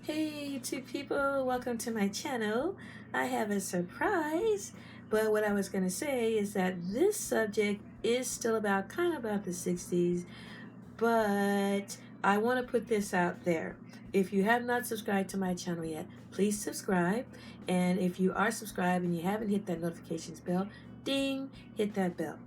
Hey YouTube people, welcome to my channel. I have a surprise, but what I was going to say is that this subject is still kind of about the 60s, but I want to put this out there. If you have not subscribed to my channel yet, please subscribe, and if you are subscribed and you haven't hit that notifications bell, ding, hit that bell.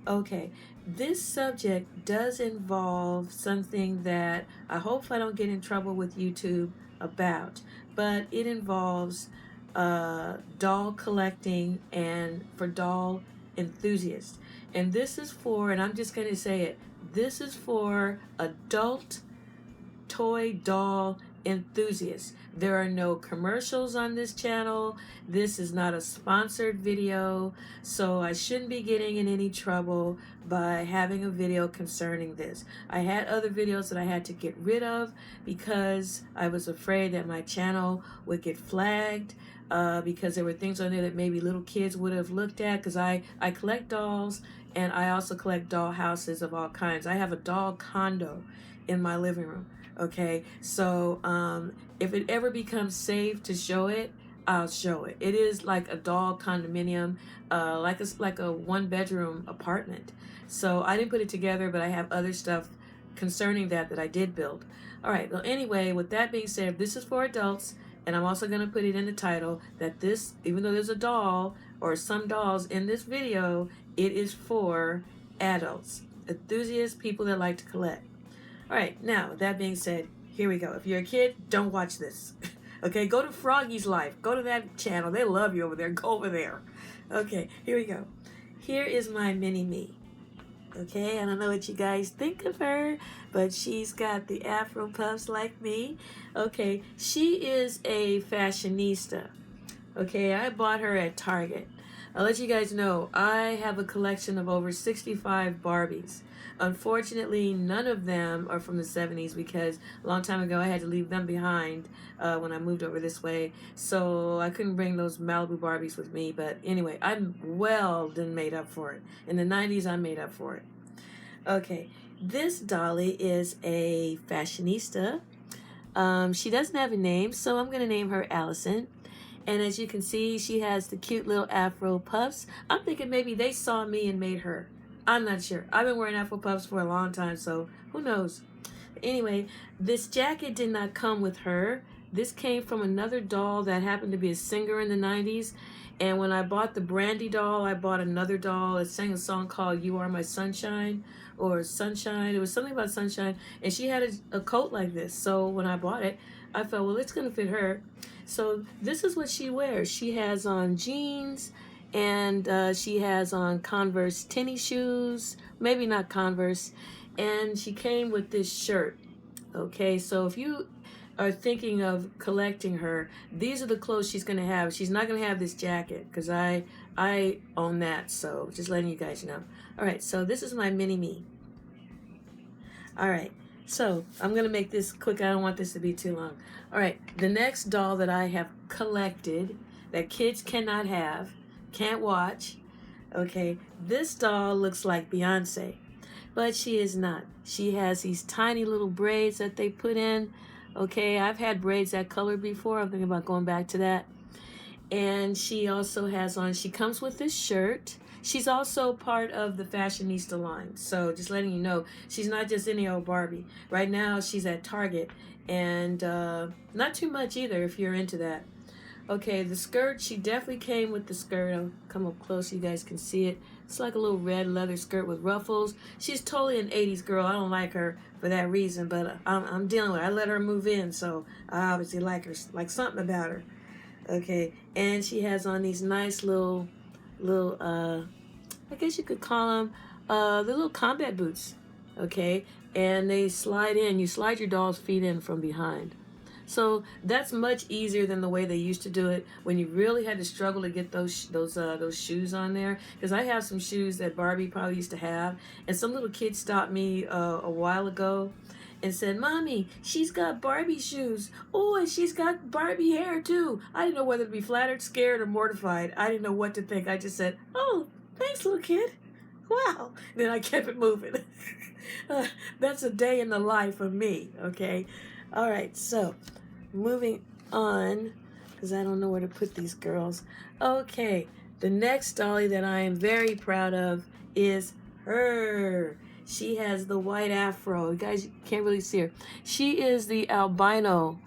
Okay, this subject does involve something that I hope I don't get in trouble with YouTube about, but it involves doll collecting and for doll enthusiasts. And this is for, and I'm just going to say it, this is for adult toy doll enthusiasts. There are no commercials on this channel. This is not a sponsored video, so I shouldn't be getting in any trouble by having a video concerning this. I had other videos that I had to get rid of because I was afraid that my channel would get flagged because there were things on there that maybe little kids would have looked at, because I collect dolls and I also collect doll houses of all kinds. I have a doll condo in my living room. Okay, so if it ever becomes safe to show it, I'll show it. It is like a doll condominium, like a one-bedroom apartment. So I didn't put it together, but I have other stuff concerning that I did build. All right, well, anyway, with that being said, this is for adults, and I'm also going to put it in the title that this, even though there's a doll or some dolls in this video, it is for adults, enthusiasts, people that like to collect. All right, now, with that being said, here we go. If you're a kid, don't watch this. Okay, go to Froggy's Life. Go to that channel. They love you over there. Go over there. Okay, here we go. Here is my mini-me. Okay, I don't know what you guys think of her, but she's got the afro puffs like me. Okay, she is a fashionista. Okay, I bought her at Target. I'll let you guys know, I have a collection of over 65 Barbies. Unfortunately, none of them are from the 70s because a long time ago I had to leave them behind when I moved over this way. So I couldn't bring those Malibu Barbies with me. But anyway, I'm well done made up for it. In the 90s, I made up for it. Okay, this dolly is a fashionista. She doesn't have a name, so I'm going to name her Allison. And as you can see, she has the cute little afro puffs. I'm thinking maybe they saw me and made her. I'm not sure. I've been wearing afro puffs for a long time, so who knows? Anyway, this jacket did not come with her. This came from another doll that happened to be a singer in the 90s. And when I bought the Brandy doll, I bought another doll. It sang a song called You Are My Sunshine, or Sunshine. It was something about sunshine. And she had a coat like this. So when I bought it, I felt, well, it's going to fit her. So this is what she wears. She has on jeans, and she has on Converse tennis shoes, maybe not Converse, and she came with this shirt. Okay, so if you are thinking of collecting her, these are the clothes she's going to have. She's not going to have this jacket because I own that, so just letting you guys know. All right, so this is my mini-me. All right. So I'm going to make this quick. I don't want this to be too long. All right, the next doll that I have collected that kids cannot have, can't watch, okay, this doll looks like Beyonce, but she is not. She has these tiny little braids that they put in. Okay, I've had braids that color before. I'm thinking about going back to that. And she also has on, she comes with this shirt. She's also part of the Fashionista line. So just letting you know, she's not just any old Barbie. Right now, she's at Target. And not too much either if you're into that. Okay, the skirt, she definitely came with the skirt. I'll come up close so you guys can see it. It's like a little red leather skirt with ruffles. She's totally an 80s girl. I don't like her for that reason, but I'm dealing with her. I let her move in, so I obviously like her, like something about her. Okay, and she has on these nice little I guess you could call them the little combat boots. Okay, and they slide in. You slide your doll's feet in from behind. So that's much easier than the way they used to do it when you really had to struggle to get those shoes on there. Because I have some shoes that Barbie probably used to have, and some little kid stopped me a while ago and said, "Mommy, she's got Barbie shoes. Oh, and she's got Barbie hair too." I didn't know whether to be flattered, scared, or mortified. I didn't know what to think. I just said, "Oh, thanks, little kid. Wow." Then I kept it moving. That's a day in the life of me, okay? All right, so moving on, because I don't know where to put these girls. Okay, the next dolly that I am very proud of is her. She has the white afro. You guys can't really see her. She is the albino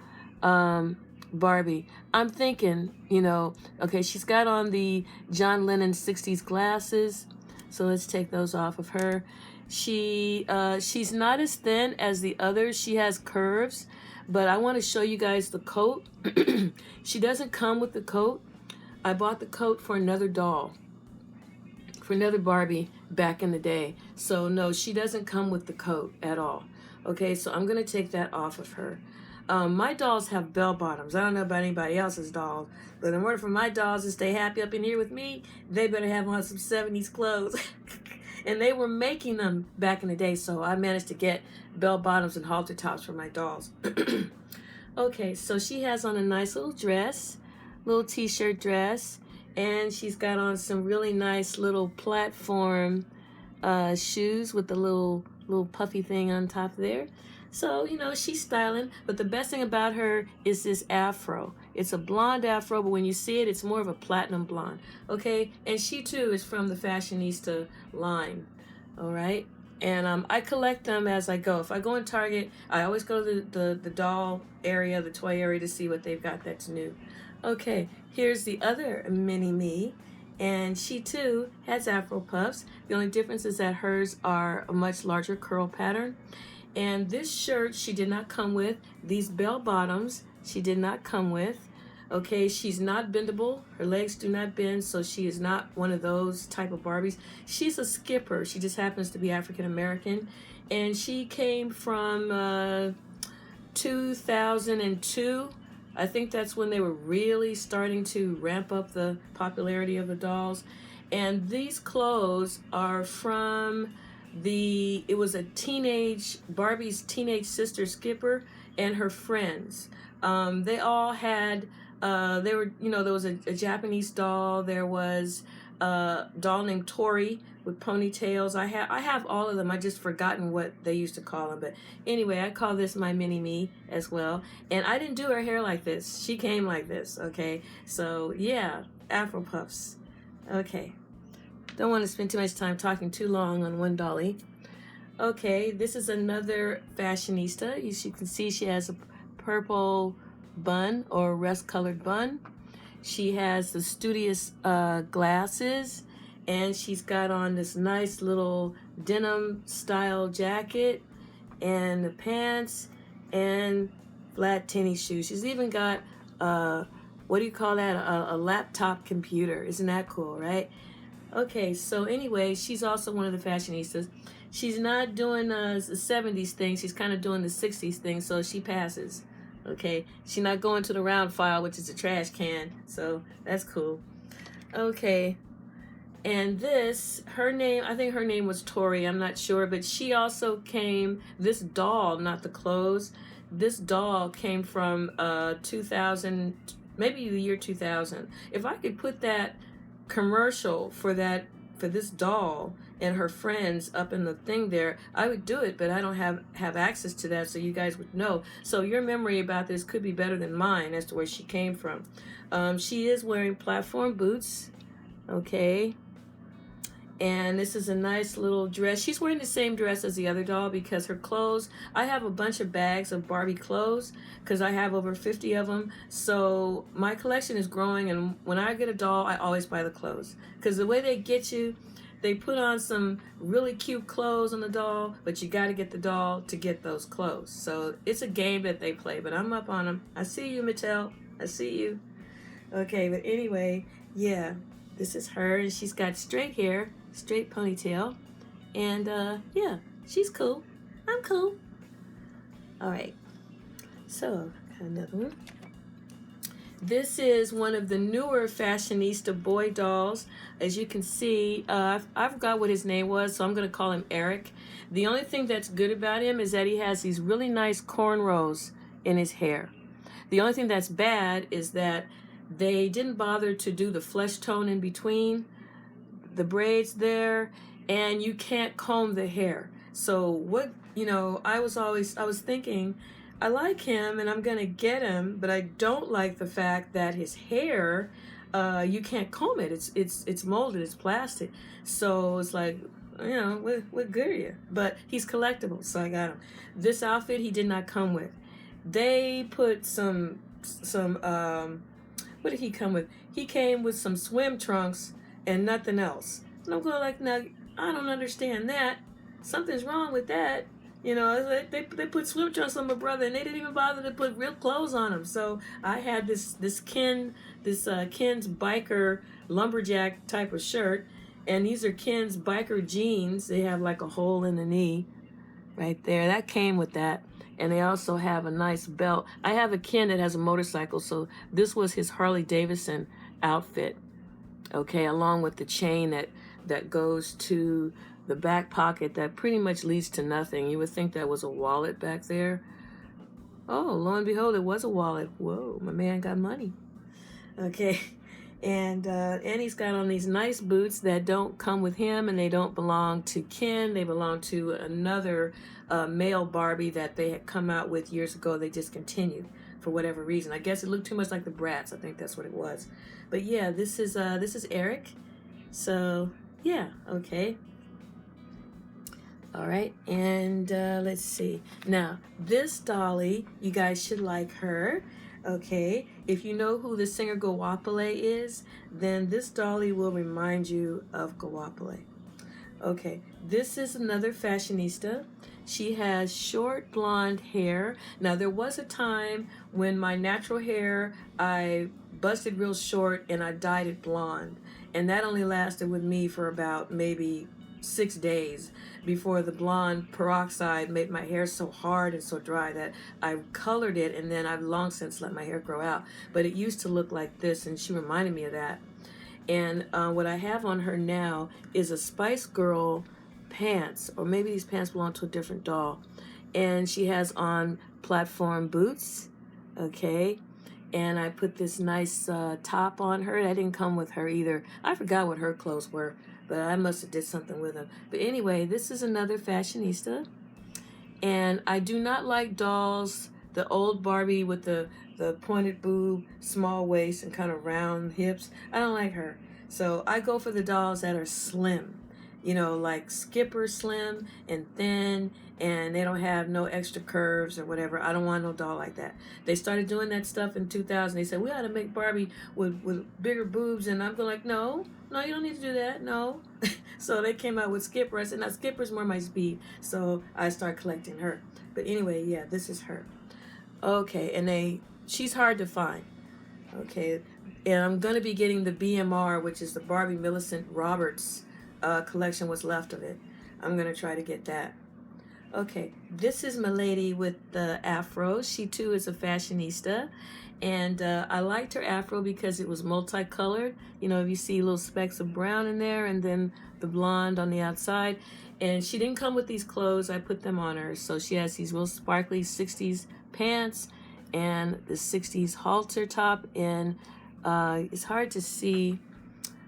Barbie. I'm thinking, okay, she's got on the John Lennon 60s glasses. So let's take those off of her. She's not as thin as the others. She has curves, but I want to show you guys the coat. She doesn't come with the coat. I bought the coat for another doll, for another Barbie back in the day. So no, she doesn't come with the coat at all. Okay, so I'm going to take that off of her. My dolls have bell bottoms. I don't know about anybody else's dolls, but in order for my dolls to stay happy up in here with me, they better have on some 70s clothes. And they were making them back in the day, so I managed to get bell bottoms and halter tops for my dolls. Okay, so she has on a nice little dress, little t-shirt dress, and she's got on some really nice little platform shoes with the little puffy thing on top there. So, she's styling, but the best thing about her is this afro. It's a blonde afro, but when you see it, it's more of a platinum blonde, okay? And she, too, is from the Fashionista line, all right? And I collect them as I go. If I go in Target, I always go to the doll area, the toy area, to see what they've got that's new. Okay, here's the other mini-me, and she, too, has afro puffs. The only difference is that hers are a much larger curl pattern. And this shirt she did not come with. These bell bottoms she did not come with. Okay, she's not bendable. Her legs do not bend, so she is not one of those type of Barbies. She's a skipper. She just happens to be African American. And she came from 2002. I think that's when they were really starting to ramp up the popularity of the dolls. And these clothes are from it was a Barbie's teenage sister Skipper and her friends. They all had, there was a Japanese doll. There was a doll named Tori with ponytails. I have all of them. I just forgotten what they used to call them. But anyway, I call this my mini-me as well. And I didn't do her hair like this. She came like this, okay? So yeah, Afro puffs. Okay. Don't want to spend too much time talking too long on one dolly. Okay, this is another Fashionista. As you can see, she has a purple bun or rust-colored bun. She has the studious glasses, and she's got on this nice little denim-style jacket and the pants and flat tennis shoes. She's even got, what do you call that, a laptop computer. Isn't that cool, right? Okay, so anyway, she's also one of the Fashionistas. She's not doing the 70s thing. She's kind of doing the 60s thing, so she passes. Okay, she's not going to the round file, which is a trash can, so that's cool. Okay, and her name, I think her name was Tori, I'm not sure, but she also came, this doll, not the clothes, this doll came from 2000, maybe the year 2000. If I could put that commercial for this doll and her friends up in the thing there, I would do it, but I don't have access to that, so you guys would know. So your memory about this could be better than mine as to where she came from. She is wearing platform boots, okay, and this is a nice little dress. She's wearing the same dress as the other doll because her clothes, I have a bunch of bags of Barbie clothes because I have over 50 of them. So my collection is growing, and when I get a doll, I always buy the clothes. Because the way they get you, they put on some really cute clothes on the doll, but you got to get the doll to get those clothes. So it's a game that they play, but I'm up on them. I see you, Mattel. I see you. Okay, but anyway, yeah, this is her, and she's got straight hair, straight ponytail, and yeah, she's cool. I'm cool. All right, so got another one. This is one of the newer Fashionista boy dolls. As you can see, I forgot what his name was, so I'm going to call him Eric. The only thing that's good about him is that he has these really nice cornrows in his hair. The only thing that's bad is that they didn't bother to do the flesh tone in between the braids there, and you can't comb the hair. So what, I was thinking, I like him and I'm gonna get him, but I don't like the fact that his hair, you can't comb it. It's molded, it's plastic. So it's like, what good are you? But he's collectible, so I got him. This outfit he did not come with. They put some what did he come with? He came with some swim trunks and nothing else. And I'm going like, now I don't understand that. Something's wrong with that. They put swim trunks on my brother, and they didn't even bother to put real clothes on him. So I had this Ken's biker lumberjack type of shirt, and these are Ken's biker jeans. They have like a hole in the knee, right there. That came with that, and they also have a nice belt. I have a Ken that has a motorcycle, so this was his Harley Davidson outfit. Okay, along with the chain that goes to the back pocket that pretty much leads to nothing. You would think that was a wallet back there. Oh, lo and behold, it was a wallet. Whoa, my man got money. Okay, and he's got on these nice boots that don't come with him, and they don't belong to Ken. They belong to another male Barbie that they had come out with years ago. They discontinued for whatever reason. I guess it looked too much like the Bratz. I think that's what it was. But yeah, this is Eric. So yeah, okay. All right, and let's see. Now, this dolly, you guys should like her. Okay, if you know who the singer Goapele is, then this dolly will remind you of Goapele. Okay, this is another fashionista. She has short blonde hair. Now, there was a time when my natural hair, I busted real short and I dyed it blonde. And that only lasted with me for about maybe 6 days before the blonde peroxide made my hair so hard and so dry that I colored it, and then I've long since let my hair grow out. But it used to look like this, and she reminded me of that. And what I have on her now is a Spice Girl pants, or maybe these pants belong to a different doll. And she has on platform boots, okay? And I put this nice top on her. That didn't come with her either. I forgot what her clothes were, but I must have did something with them. But anyway, this is another fashionista. And I do not like dolls, the old Barbie with the pointed boob, small waist, and kind of round hips. I don't like her. So I go for the dolls that are slim. Like Skipper slim and thin, and they don't have no extra curves or whatever. I don't want no doll like that. They started doing that stuff in 2000. They said, we ought to make Barbie with bigger boobs, and I'm going like, no, you don't need to do that, no. So they came out with Skipper. I said, now Skipper's more my speed, so I started collecting her. But anyway, yeah, this is her. Okay, and she's hard to find. Okay, and I'm going to be getting the BMR, which is the Barbie Millicent Roberts collection, what's left of it. I'm going to try to get that. Okay, this is my lady with the afro. She too is a fashionista. And I liked her afro because it was multicolored. If you see little specks of brown in there and then the blonde on the outside. And she didn't come with these clothes. I put them on her. So she has these real sparkly 60s pants and the 60s halter top. And it's hard to see.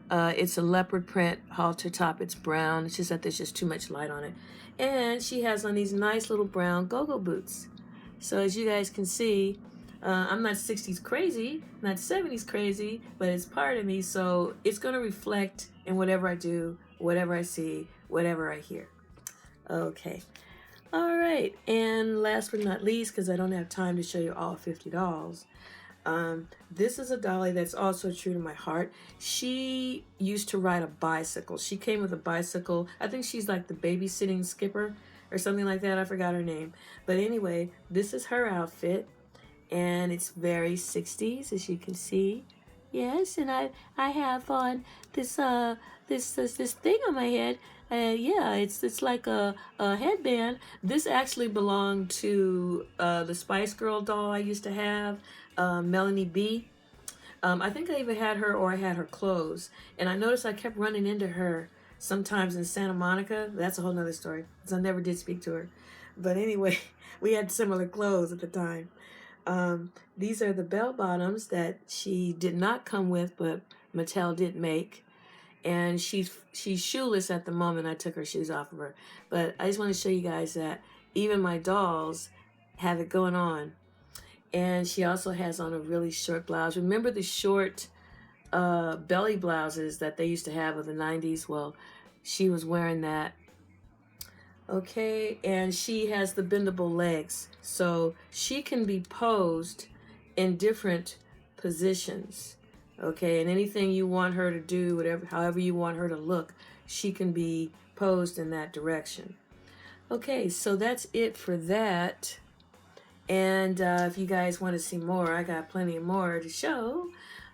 It's a leopard print halter top. It's brown. It's just that there's just too much light on it. And she has on these nice little brown go-go boots. So as you guys can see, I'm not 60s crazy, not 70s crazy, but it's part of me. So it's going to reflect in whatever I do, whatever I see, whatever I hear. Okay. All right. And last but not least, because I don't have time to show you all 50 dolls, this is a dolly that's also true to my heart. She used to ride a bicycle. She came with a bicycle. I think she's like the babysitting Skipper or something like that. I forgot her name. But anyway, this is her outfit, and it's very 60s, as you can see. Yes, and I have on this thing on my head. Yeah, it's like a headband. This actually belonged to the Spice Girl doll I used to have, Melanie B. I think I even had her, or I had her clothes. And I noticed I kept running into her sometimes in Santa Monica. That's a whole nother story, because I never did speak to her. But anyway, we had similar clothes at the time. These are the bell bottoms that she did not come with, but Mattel did make. And she's shoeless at the moment. I took her shoes off of her. But I just want to show you guys that even my dolls, have it going on. And she also has on a really short blouse. Remember the short belly blouses that they used to have of the 90s? Well, she was wearing that. Okay, and she has the bendable legs, so she can be posed in different positions. Okay, and anything you want her to do, whatever, however you want her to look, she can be posed in that direction. Okay, so that's it for that. And if you guys want to see more, I got plenty more to show.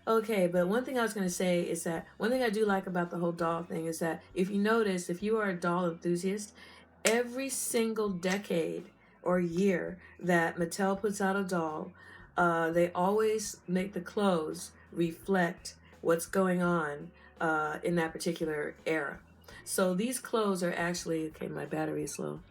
Okay, but one thing I was going to say is that one thing I do like about the whole doll thing is that if you notice, if you are a doll enthusiast, every single decade or year that Mattel puts out a doll, they always make the clothes reflect what's going on in that particular era. So these clothes are actually, okay, my battery is low.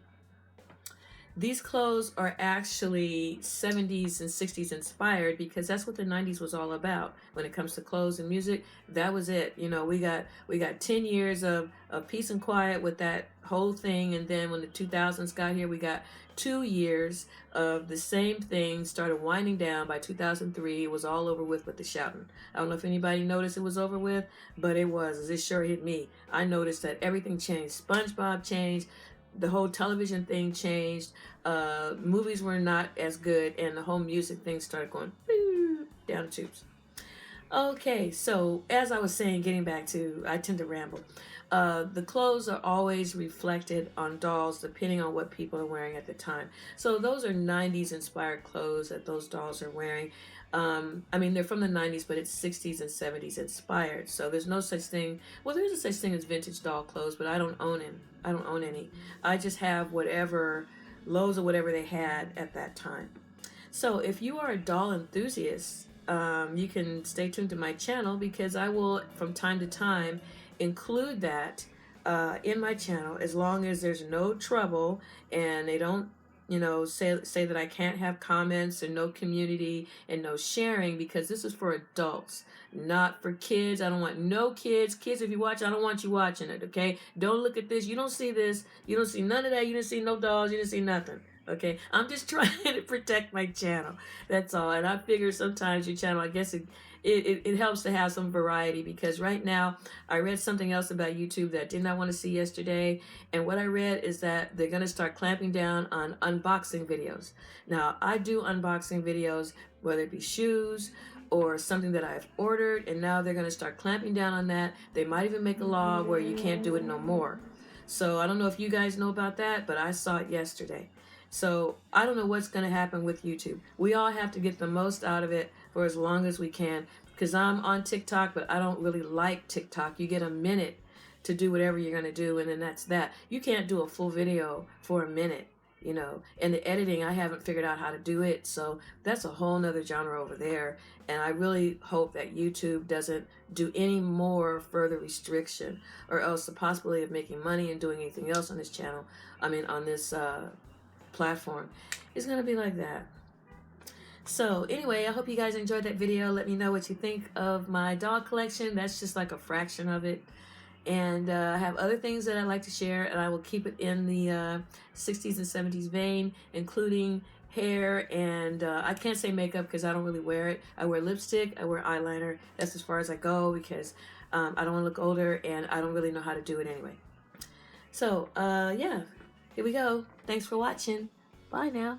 These clothes are actually 70s and 60s inspired because that's what the 90s was all about. When it comes to clothes and music, that was it. You know, we got 10 years of peace and quiet with that whole thing, and then when the 2000s got here, we got 2 years of the same thing, started winding down. By 2003, it was all over with the shouting. I don't know if anybody noticed it was over with, but it was. It sure hit me. I noticed that everything changed. SpongeBob changed. The whole television thing changed. Movies were not as good, and the whole music thing started going down the tubes. Okay, so as I was saying, getting back to, I tend to ramble. The clothes are always reflected on dolls depending on what people are wearing at the time. So those are 90s inspired clothes that those dolls are wearing. I mean, they're from the 90s, but it's 60s and 70s inspired. So there's no such thing. Well, there is a such thing as vintage doll clothes, but I don't own them. I don't own any. I just have whatever, loads of whatever they had at that time. So if you are a doll enthusiast, you can stay tuned to my channel because I will, from time to time, include that in my channel as long as there's no trouble and they don't, you know, say that I can't have comments and no community and no sharing, because this is for adults, not for kids. I don't want no kids. Kids, if you watch, I don't want you watching it, okay? Don't look at this. You don't see this. You don't see none of that. You didn't see no dolls. You didn't see nothing. Okay, I'm just trying to protect my channel. That's all. And I figure sometimes your channel, I guess it helps to have some variety, because right now I read something else about YouTube that I did not want to see yesterday. And what I read is that they're going to start clamping down on unboxing videos. Now, I do unboxing videos, whether it be shoes or something that I've ordered, and now they're going to start clamping down on that. They might even make a law where you can't do it no more. So I don't know if you guys know about that, but I saw it yesterday. So I don't know what's going to happen with YouTube. We all have to get the most out of it for as long as we can, because I'm on TikTok, but I don't really like TikTok. You get a minute to do whatever you're going to do, and then that's that. You can't do a full video for a minute, you know. And the editing, I haven't figured out how to do it, so that's a whole nother genre over there. And I really hope that YouTube doesn't do any more further restriction, or else the possibility of making money and doing anything else on this channel, I mean on this platform, is going to be like that. So anyway, I hope you guys enjoyed that video. Let me know what you think of my doll collection. That's just like a fraction of it. And I have other things that I like to share, and I will keep it in the 60s and 70s vein, including hair, and I can't say makeup because I don't really wear it. I wear lipstick, I wear eyeliner. That's as far as I go, because I don't want to look older, and I don't really know how to do it anyway. So yeah, here we go. Thanks for watching. Bye now.